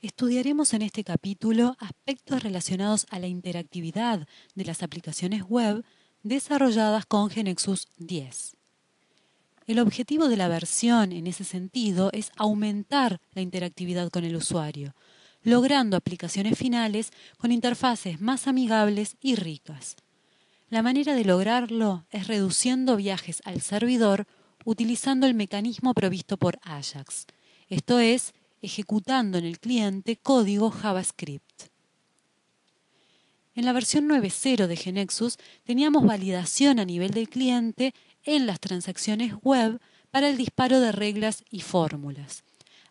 Estudiaremos en este capítulo aspectos relacionados a la interactividad de las aplicaciones web desarrolladas con GeneXus 10. El objetivo de la versión en ese sentido es aumentar la interactividad con el usuario, logrando aplicaciones finales con interfaces más amigables y ricas. La manera de lograrlo es reduciendo viajes al servidor utilizando el mecanismo provisto por Ajax, esto es, ejecutando en el cliente código JavaScript. En la versión 9.0 de GeneXus teníamos validación a nivel del cliente en las transacciones web para el disparo de reglas y fórmulas.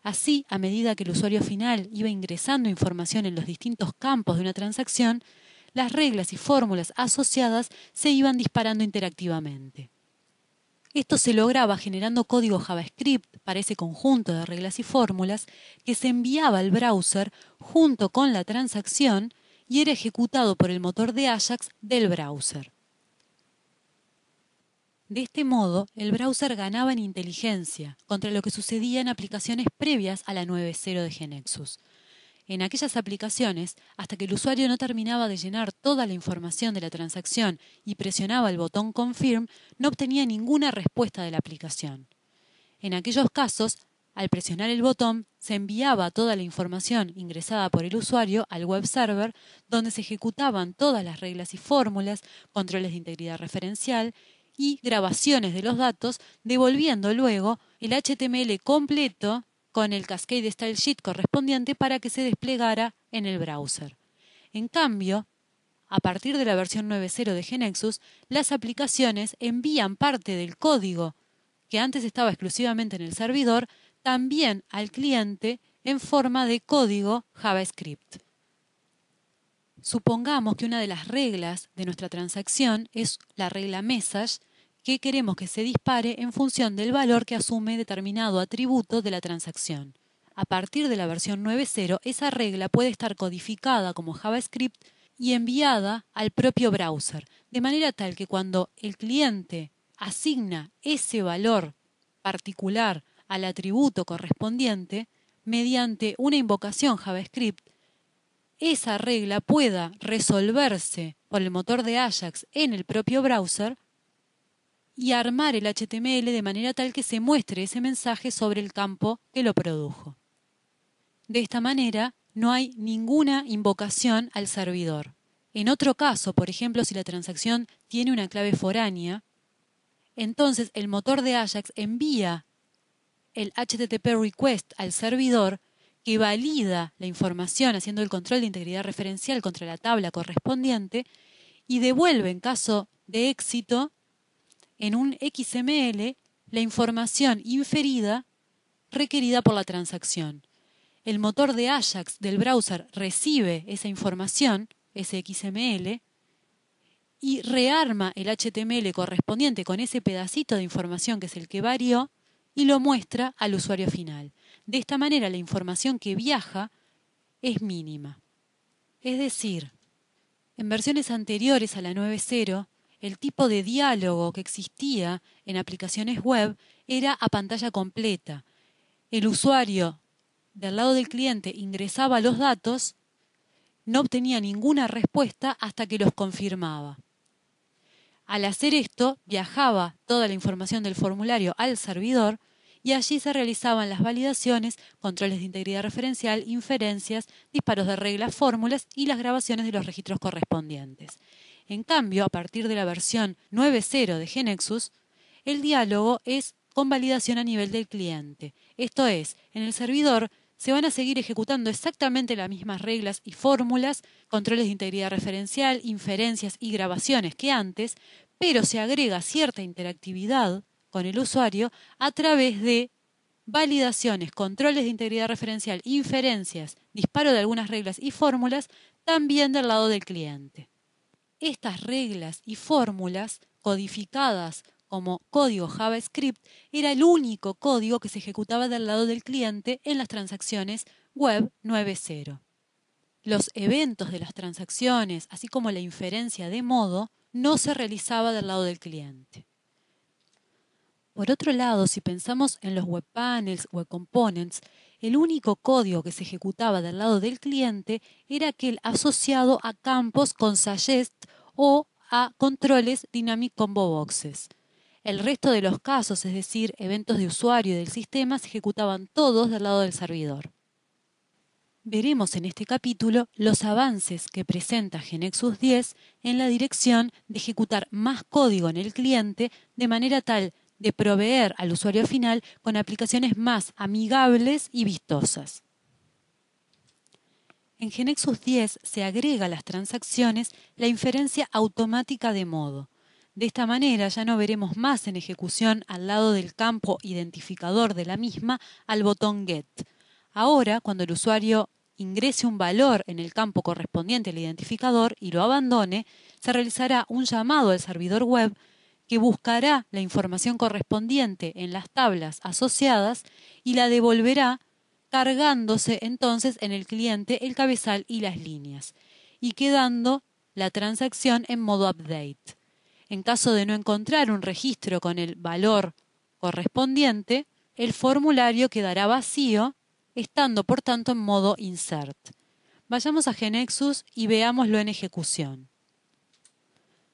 Así, a medida que el usuario final iba ingresando información en los distintos campos de una transacción, las reglas y fórmulas asociadas se iban disparando interactivamente. Esto se lograba generando código JavaScript para ese conjunto de reglas y fórmulas que se enviaba al browser junto con la transacción y era ejecutado por el motor de Ajax del browser. De este modo, el browser ganaba en inteligencia contra lo que sucedía en aplicaciones previas a la 9.0 de GeneXus. En aquellas aplicaciones, hasta que el usuario no terminaba de llenar toda la información de la transacción y presionaba el botón Confirm, no obtenía ninguna respuesta de la aplicación. En aquellos casos, al presionar el botón, se enviaba toda la información ingresada por el usuario al web server, donde se ejecutaban todas las reglas y fórmulas, controles de integridad referencial y grabaciones de los datos, devolviendo luego el HTML completo con el Cascade Style Sheet correspondiente para que se desplegara en el browser. En cambio, a partir de la versión 9.0 de GeneXus, las aplicaciones envían parte del código que antes estaba exclusivamente en el servidor, también al cliente en forma de código JavaScript. Supongamos que una de las reglas de nuestra transacción es la regla message, que queremos que se dispare en función del valor que asume determinado atributo de la transacción. A partir de la versión 9.0, esa regla puede estar codificada como JavaScript y enviada al propio browser, de manera tal que cuando el cliente asigna ese valor particular al atributo correspondiente, mediante una invocación JavaScript, esa regla pueda resolverse por el motor de Ajax en el propio browser y armar el HTML de manera tal que se muestre ese mensaje sobre el campo que lo produjo. De esta manera, no hay ninguna invocación al servidor. En otro caso, por ejemplo, si la transacción tiene una clave foránea, entonces el motor de Ajax envía el HTTP request al servidor que valida la información haciendo el control de integridad referencial contra la tabla correspondiente y devuelve, en caso de éxito, en un XML la información inferida requerida por la transacción. El motor de Ajax del browser recibe esa información, ese XML, y rearma el HTML correspondiente con ese pedacito de información que es el que varió y lo muestra al usuario final. De esta manera la información que viaja es mínima. Es decir, en versiones anteriores a la 9.0, el tipo de diálogo que existía en aplicaciones web era a pantalla completa. El usuario del lado del cliente ingresaba los datos, no obtenía ninguna respuesta hasta que los confirmaba. Al hacer esto, viajaba toda la información del formulario al servidor y allí se realizaban las validaciones, controles de integridad referencial, inferencias, disparos de reglas, fórmulas y las grabaciones de los registros correspondientes. En cambio, a partir de la versión 9.0 de GeneXus, el diálogo es con validación a nivel del cliente. Esto es, en el servidor se van a seguir ejecutando exactamente las mismas reglas y fórmulas, controles de integridad referencial, inferencias y grabaciones que antes, pero se agrega cierta interactividad con el usuario a través de validaciones, controles de integridad referencial, inferencias, disparo de algunas reglas y fórmulas, también del lado del cliente. Estas reglas y fórmulas codificadas como código JavaScript era el único código que se ejecutaba del lado del cliente en las transacciones web 9.0. Los eventos de las transacciones, así como la inferencia de modo, no se realizaba del lado del cliente. Por otro lado, si pensamos en los web panels, web components, El único código que se ejecutaba del lado del cliente era aquel asociado a campos con suggest o a controles dynamic combo boxes. El resto de los casos, es decir, eventos de usuario y del sistema, se ejecutaban todos del lado del servidor. Veremos en este capítulo los avances que presenta GNexus 10 en la dirección de ejecutar más código en el cliente de manera tal de proveer al usuario final con aplicaciones más amigables y vistosas. En GNexus 10 se agrega a las transacciones la inferencia automática de modo. De esta manera ya no veremos más en ejecución al lado del campo identificador de la misma al botón GET. Ahora, cuando el usuario ingrese un valor en el campo correspondiente al identificador y lo abandone, se realizará un llamado al servidor web que buscará la información correspondiente en las tablas asociadas y la devolverá, cargándose entonces en el cliente el cabezal y las líneas, y quedando la transacción en modo update. En caso de no encontrar un registro con el valor correspondiente, el formulario quedará vacío, estando por tanto en modo insert. Vayamos a GNexus y veámoslo en ejecución.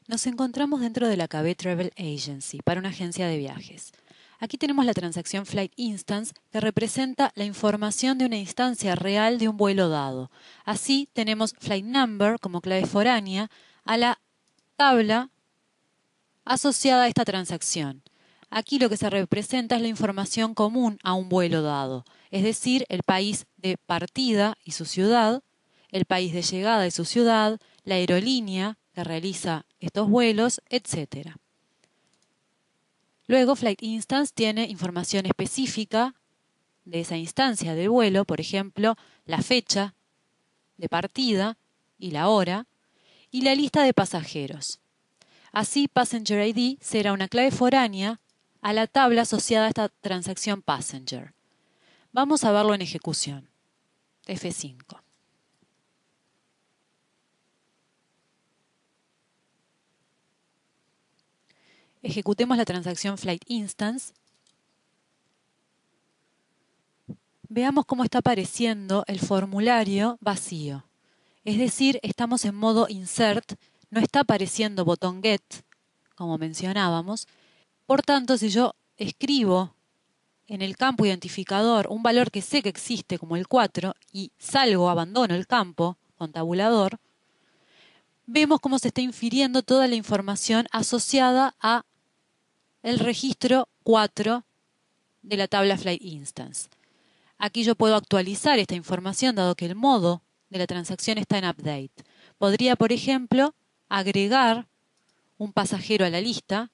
Nos encontramos dentro de la KB Travel Agency para una agencia de viajes. Aquí tenemos la transacción Flight Instance que representa la información de una instancia real de un vuelo dado. Así tenemos Flight Number como clave foránea a la tabla asociada a esta transacción. Aquí lo que se representa es la información común a un vuelo dado, es decir, el país de partida y su ciudad, el país de llegada y su ciudad, la aerolínea que realiza estos vuelos, etc. Luego, Flight Instance tiene información específica de esa instancia del vuelo, por ejemplo, la fecha de partida y la hora, y la lista de pasajeros. Así, Passenger ID será una clave foránea a la tabla asociada a esta transacción Passenger. Vamos a verlo en ejecución. F5. Ejecutemos la transacción Flight Instance. Veamos cómo está apareciendo el formulario vacío. Es decir, estamos en modo Insert, no está apareciendo botón Get, como mencionábamos. Por tanto, si yo escribo en el campo identificador un valor que sé que existe, como el 4, y salgo, abandono el campo con tabulador, vemos cómo se está infiriendo toda la información asociada a el registro 4 de la tabla Flight Instance. Aquí yo puedo actualizar esta información dado que el modo de la transacción está en update. Podría, por ejemplo, agregar un pasajero a la lista.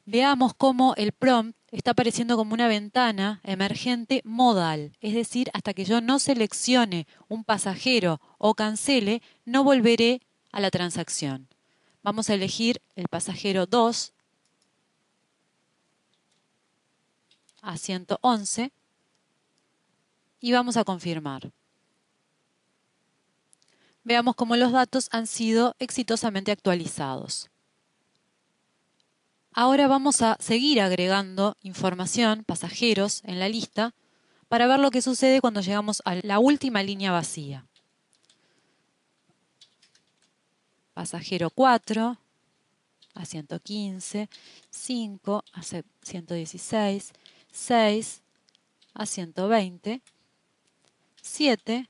Veamos cómo el prompt está apareciendo como una ventana emergente modal, es decir, hasta que yo no seleccione un pasajero o cancele, no volveré a la transacción. Vamos a elegir el pasajero 2 a 111 y vamos a confirmar. Veamos cómo los datos han sido exitosamente actualizados. Ahora vamos a seguir agregando información, pasajeros, en la lista para ver lo que sucede cuando llegamos a la última línea vacía. Pasajero 4 a 115, 5 a 116, 6 a 120, 7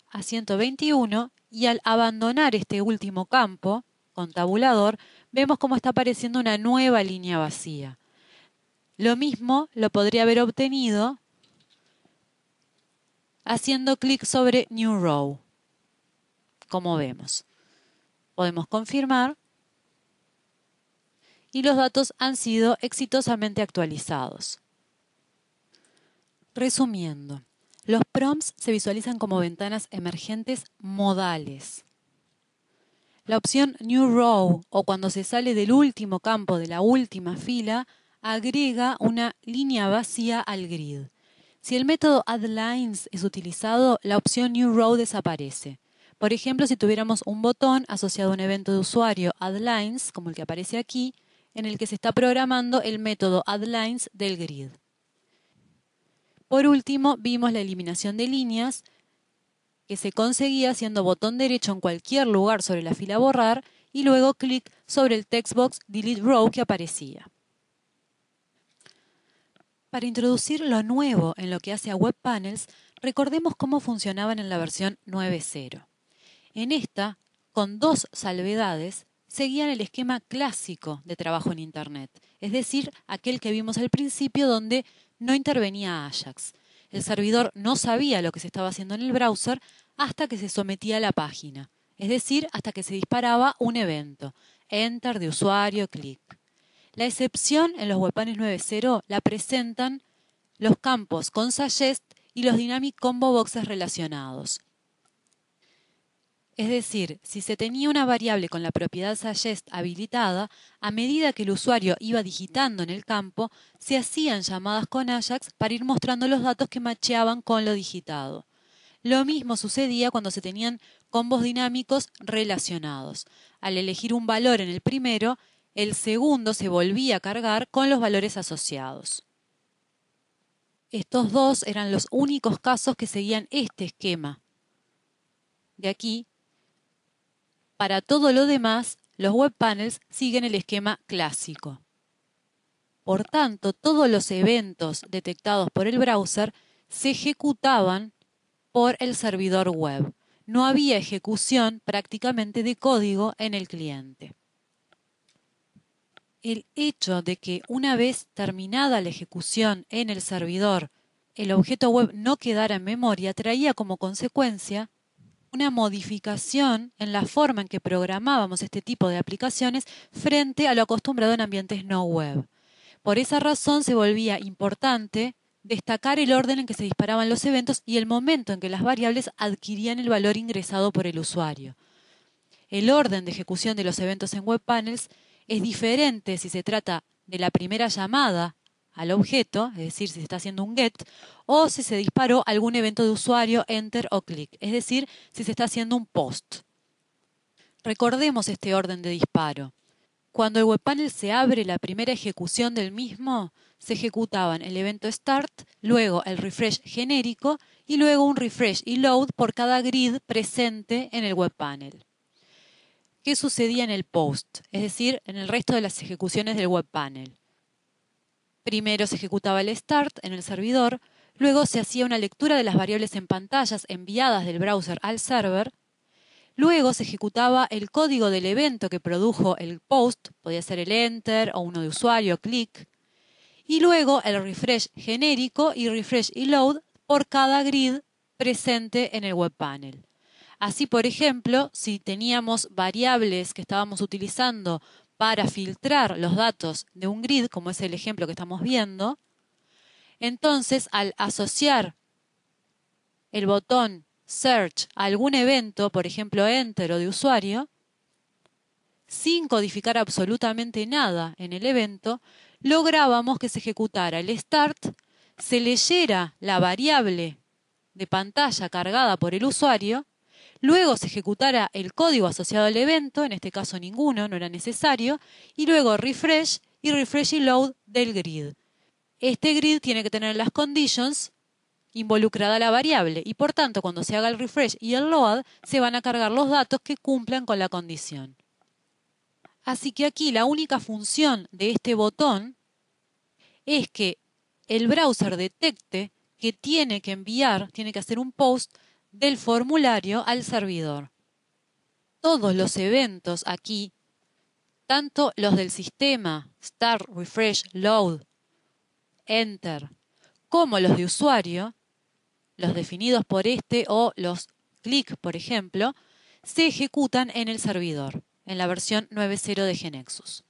a 121 y al abandonar este último campo con tabulador, vemos cómo está apareciendo una nueva línea vacía. Lo mismo lo podría haber obtenido haciendo clic sobre New Row, como vemos. Podemos confirmar y los datos han sido exitosamente actualizados. Resumiendo, los prompts se visualizan como ventanas emergentes modales. La opción New Row o cuando se sale del último campo de la última fila agrega una línea vacía al grid. Si el método addLines es utilizado, la opción New Row desaparece. Por ejemplo, si tuviéramos un botón asociado a un evento de usuario addLines, como el que aparece aquí, en el que se está programando el método addLines del grid. Por último, vimos la eliminación de líneas, que se conseguía haciendo botón derecho en cualquier lugar sobre la fila borrar y luego clic sobre el textbox Delete Row que aparecía. Para introducir lo nuevo en lo que hace a Web Panels, recordemos cómo funcionaban en la versión 9.0. En esta, con dos salvedades, seguían el esquema clásico de trabajo en Internet, es decir, aquel que vimos al principio donde no intervenía Ajax. El servidor no sabía lo que se estaba haciendo en el browser hasta que se sometía a la página, es decir, hasta que se disparaba un evento, enter de usuario, clic. La excepción en los webpanels 9.0 la presentan los campos con suggest y los dynamic combo boxes relacionados. Es decir, si se tenía una variable con la propiedad suggest habilitada, a medida que el usuario iba digitando en el campo, se hacían llamadas con Ajax para ir mostrando los datos que macheaban con lo digitado. Lo mismo sucedía cuando se tenían combos dinámicos relacionados. Al elegir un valor en el primero, el segundo se volvía a cargar con los valores asociados. Estos dos eran los únicos casos que seguían este esquema. De aquí, para todo lo demás, los web panels siguen el esquema clásico. Por tanto, todos los eventos detectados por el browser se ejecutaban por el servidor web. No había ejecución prácticamente de código en el cliente. El hecho de que una vez terminada la ejecución en el servidor, el objeto web no quedara en memoria traía como consecuencia una modificación en la forma en que programábamos este tipo de aplicaciones frente a lo acostumbrado en ambientes no web. Por esa razón se volvía importante destacar el orden en que se disparaban los eventos y el momento en que las variables adquirían el valor ingresado por el usuario. El orden de ejecución de los eventos en web panels es diferente si se trata de la primera llamada al objeto, es decir, si se está haciendo un get, o si se disparó algún evento de usuario, enter o click, es decir, si se está haciendo un post. Recordemos este orden de disparo. Cuando el webpanel se abre la primera ejecución del mismo, se ejecutaban el evento start, luego el refresh genérico y luego un refresh y load por cada grid presente en el webpanel. ¿Qué sucedía en el post? Es decir, en el resto de las ejecuciones del webpanel. Primero se ejecutaba el start en el servidor, luego se hacía una lectura de las variables en pantallas enviadas del browser al server, luego se ejecutaba el código del evento que produjo el post, podía ser el enter o uno de usuario, click, y luego el refresh genérico y refresh y load por cada grid presente en el webpanel. Así, por ejemplo, si teníamos variables que estábamos utilizando para filtrar los datos de un grid, como es el ejemplo que estamos viendo, entonces al asociar el botón Search a algún evento, por ejemplo Enter o de usuario, sin codificar absolutamente nada en el evento, lográbamos que se ejecutara el Start, se leyera la variable de pantalla cargada por el usuario, luego se ejecutara el código asociado al evento, en este caso ninguno, no era necesario, y luego refresh y load del grid. Este grid tiene que tener las conditions involucrada la variable y por tanto cuando se haga el refresh y el load se van a cargar los datos que cumplan con la condición. Así que aquí la única función de este botón es que el browser detecte que tiene que enviar, tiene que hacer un post del formulario al servidor. Todos los eventos aquí, tanto los del sistema, start, refresh, load, enter, como los de usuario, los definidos por este o los click, por ejemplo, se ejecutan en el servidor, en la versión 9.0 de GNexus.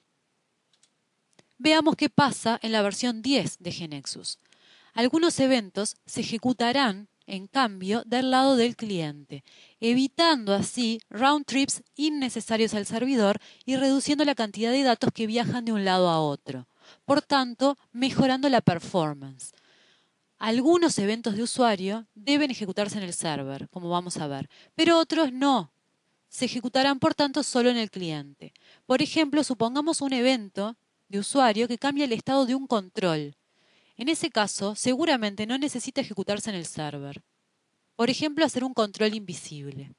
Veamos qué pasa en la versión 10 de GNexus. Algunos eventos se ejecutarán, en cambio, del lado del cliente, evitando así round trips innecesarios al servidor y reduciendo la cantidad de datos que viajan de un lado a otro. Por tanto, mejorando la performance. Algunos eventos de usuario deben ejecutarse en el server, como vamos a ver, pero otros no. Se ejecutarán, por tanto, solo en el cliente. Por ejemplo, supongamos un evento de usuario que cambia el estado de un control. En ese caso, seguramente no necesita ejecutarse en el server. Por ejemplo, hacer un control invisible.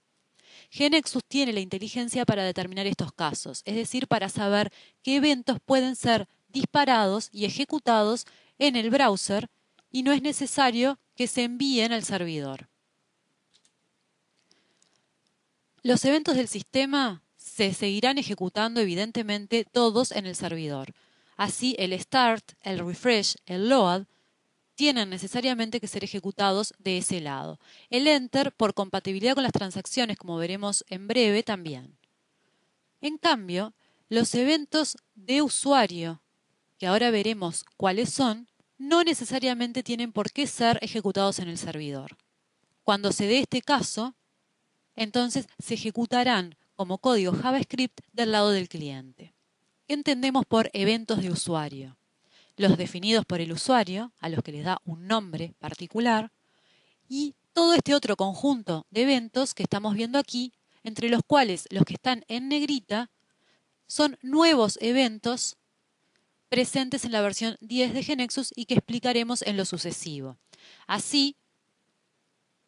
GNexus tiene la inteligencia para determinar estos casos, es decir, para saber qué eventos pueden ser disparados y ejecutados en el browser y no es necesario que se envíen al servidor. Los eventos del sistema se seguirán ejecutando evidentemente todos en el servidor. Así, el start, el refresh, el load tienen necesariamente que ser ejecutados de ese lado. El enter, por compatibilidad con las transacciones, como veremos en breve, también. En cambio, los eventos de usuario, que ahora veremos cuáles son, no necesariamente tienen por qué ser ejecutados en el servidor. Cuando se dé este caso, entonces se ejecutarán como código JavaScript del lado del cliente. ¿Qué entendemos por eventos de usuario? Los definidos por el usuario, a los que les da un nombre particular, y todo este otro conjunto de eventos que estamos viendo aquí, entre los cuales los que están en negrita son nuevos eventos presentes en la versión 10 de GNexus y que explicaremos en lo sucesivo. Así,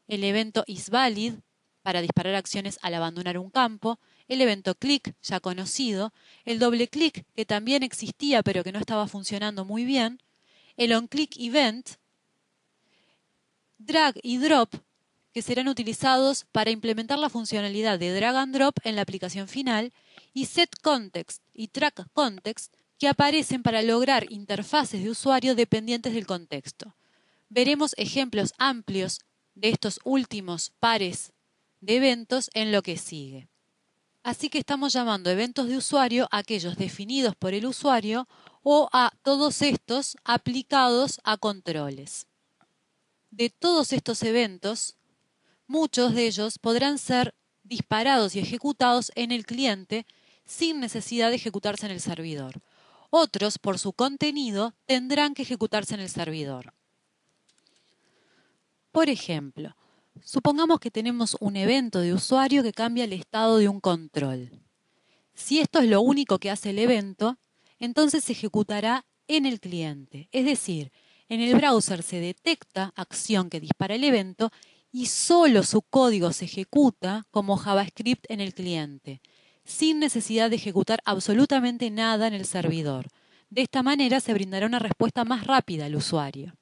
el evento isValid para disparar acciones al abandonar un campo, el evento click, ya conocido, el doble click, que también existía pero que no estaba funcionando muy bien, el onClick event, drag y drop, que serán utilizados para implementar la funcionalidad de drag and drop en la aplicación final, y setContext y trackContext, que aparecen para lograr interfaces de usuario dependientes del contexto. Veremos ejemplos amplios de estos últimos pares de eventos en lo que sigue. Así que estamos llamando eventos de usuario a aquellos definidos por el usuario o a todos estos aplicados a controles. De todos estos eventos, muchos de ellos podrán ser disparados y ejecutados en el cliente sin necesidad de ejecutarse en el servidor. Otros, por su contenido, tendrán que ejecutarse en el servidor. Por ejemplo, supongamos que tenemos un evento de usuario que cambia el estado de un control. Si esto es lo único que hace el evento, entonces se ejecutará en el cliente. Es decir, en el browser se detecta acción que dispara el evento y solo su código se ejecuta como JavaScript en el cliente, sin necesidad de ejecutar absolutamente nada en el servidor. De esta manera se brindará una respuesta más rápida al usuario.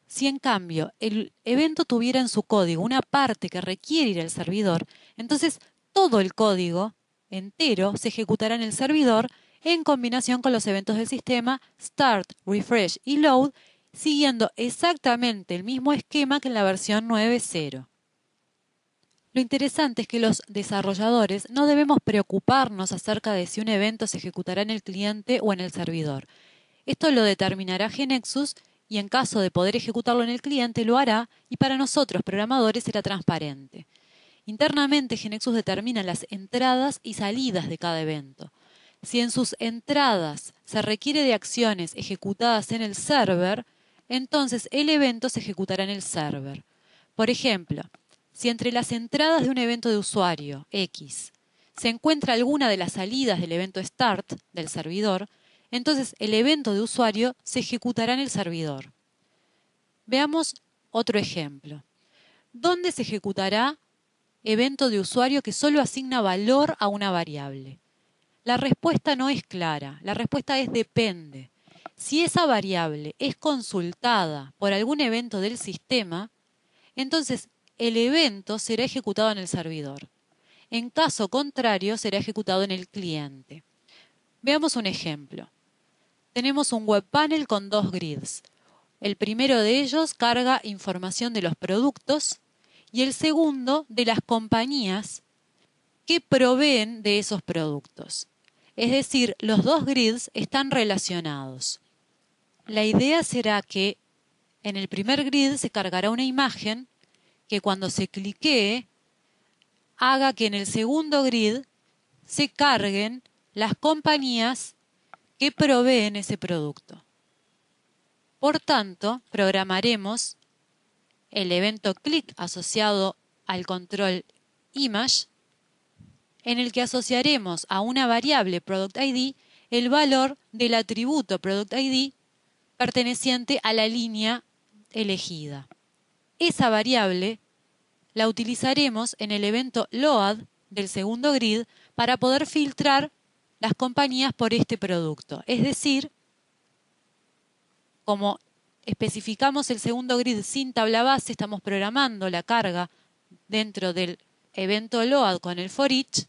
Si en cambio el evento tuviera en su código una parte que requiere ir al servidor, entonces todo el código entero se ejecutará en el servidor en combinación con los eventos del sistema start, refresh y load, siguiendo exactamente el mismo esquema que en la versión 9.0. Lo interesante es que los desarrolladores no debemos preocuparnos acerca de si un evento se ejecutará en el cliente o en el servidor. Esto lo determinará GNexus y en caso de poder ejecutarlo en el cliente lo hará y para nosotros programadores será transparente. Internamente GNexus determina las entradas y salidas de cada evento. Si en sus entradas se requiere de acciones ejecutadas en el server, entonces el evento se ejecutará en el server. Por ejemplo, si entre las entradas de un evento de usuario X se encuentra alguna de las salidas del evento start del servidor, entonces el evento de usuario se ejecutará en el servidor. Veamos otro ejemplo. ¿Dónde se ejecutará evento de usuario que solo asigna valor a una variable? La respuesta no es clara, la respuesta es depende. Si esa variable es consultada por algún evento del sistema, entonces el evento será ejecutado en el servidor. En caso contrario, será ejecutado en el cliente. Veamos un ejemplo. Tenemos un web panel con dos grids. El primero de ellos carga información de los productos y el segundo de las compañías que proveen de esos productos. Es decir, los dos grids están relacionados. La idea será que en el primer grid se cargará una imagen que cuando se cliquee haga que en el segundo grid se carguen las compañías que proveen ese producto. Por tanto, programaremos el evento click asociado al control image, en el que asociaremos a una variable product ID el valor del atributo product ID perteneciente a la línea elegida. Esa variable la utilizaremos en el evento load del segundo grid para poder filtrar las compañías por este producto. Es decir, como especificamos el segundo grid sin tabla base, estamos programando la carga dentro del evento load con el for each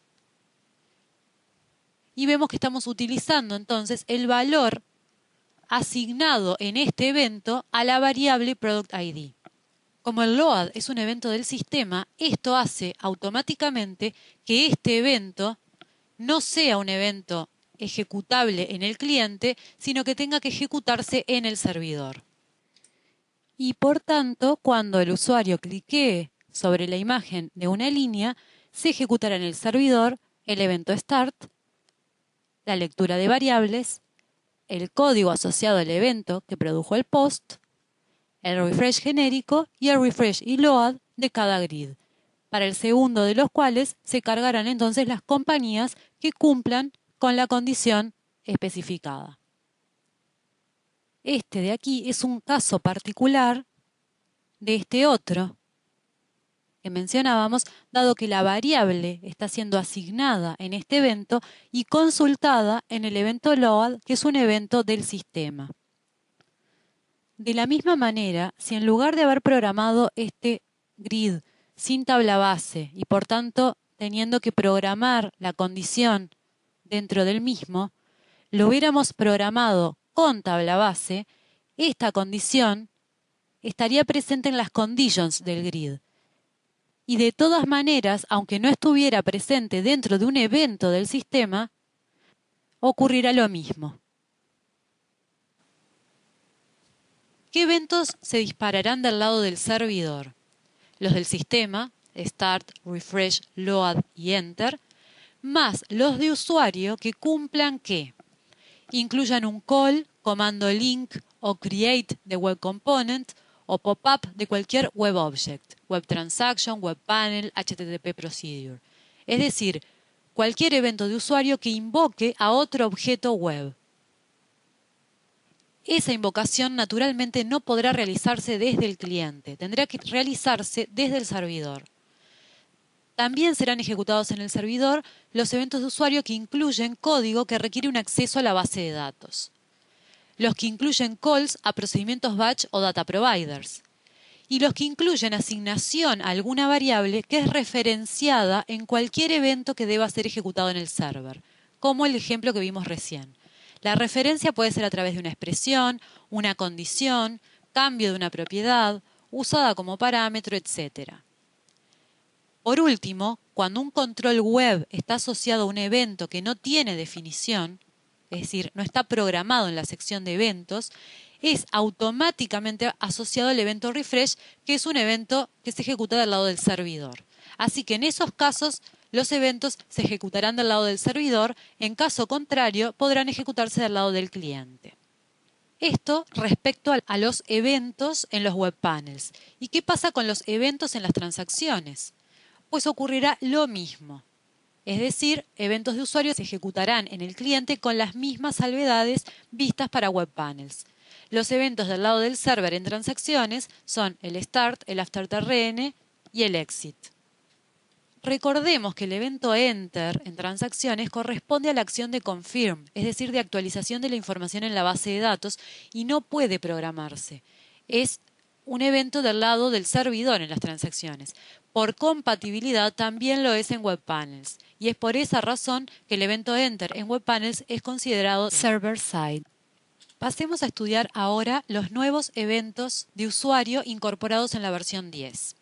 y vemos que estamos utilizando entonces el valor asignado en este evento a la variable product ID. Como el load es un evento del sistema, esto hace automáticamente que este evento no sea un evento ejecutable en el cliente, sino que tenga que ejecutarse en el servidor. Y por tanto, cuando el usuario cliquee sobre la imagen de una línea, se ejecutará en el servidor el evento start, la lectura de variables, el código asociado al evento que produjo el post, el refresh genérico y el refresh y load de cada grid, para el segundo de los cuales se cargarán entonces las compañías que cumplan con la condición especificada. Este de aquí es un caso particular de este otro que mencionábamos, dado que la variable está siendo asignada en este evento y consultada en el evento load, que es un evento del sistema. De la misma manera, si en lugar de haber programado este grid sin tabla base y por tanto teniendo que programar la condición dentro del mismo, lo hubiéramos programado con tabla base, esta condición estaría presente en las conditions del grid. Y de todas maneras, aunque no estuviera presente dentro de un evento del sistema, ocurrirá lo mismo. ¿Qué eventos se dispararán del lado del servidor? Los del sistema, Start, Refresh, Load y Enter, más los de usuario que cumplan que incluyan un call, comando link o create de web component o pop-up de cualquier web object, web transaction, web panel, HTTP procedure. Es decir, cualquier evento de usuario que invoque a otro objeto web. Esa invocación naturalmente no podrá realizarse desde el cliente, tendrá que realizarse desde el servidor. También serán ejecutados en el servidor los eventos de usuario que incluyen código que requiere un acceso a la base de datos, los que incluyen calls a procedimientos batch o data providers, y los que incluyen asignación a alguna variable que es referenciada en cualquier evento que deba ser ejecutado en el server, como el ejemplo que vimos recién. La referencia puede ser a través de una expresión, una condición, cambio de una propiedad, usada como parámetro, etc. Por último, cuando un control web está asociado a un evento que no tiene definición, es decir, no está programado en la sección de eventos, es automáticamente asociado al evento refresh, que es un evento que se ejecuta del lado del servidor. Así que en esos casos, los eventos se ejecutarán del lado del servidor, en caso contrario, podrán ejecutarse del lado del cliente. Esto respecto a los eventos en los web panels. ¿Y qué pasa con los eventos en las transacciones? Pues ocurrirá lo mismo. Es decir, eventos de usuario se ejecutarán en el cliente con las mismas salvedades vistas para web panels. Los eventos del lado del server en transacciones son el start, el after-TRN y el exit. Recordemos que el evento enter en transacciones corresponde a la acción de confirm, es decir, de actualización de la información en la base de datos y no puede programarse. Es un evento del lado del servidor en las transacciones. Por compatibilidad también lo es en web panels y es por esa razón que el evento enter en web panels es considerado server-side. Pasemos a estudiar ahora los nuevos eventos de usuario incorporados en la versión 10.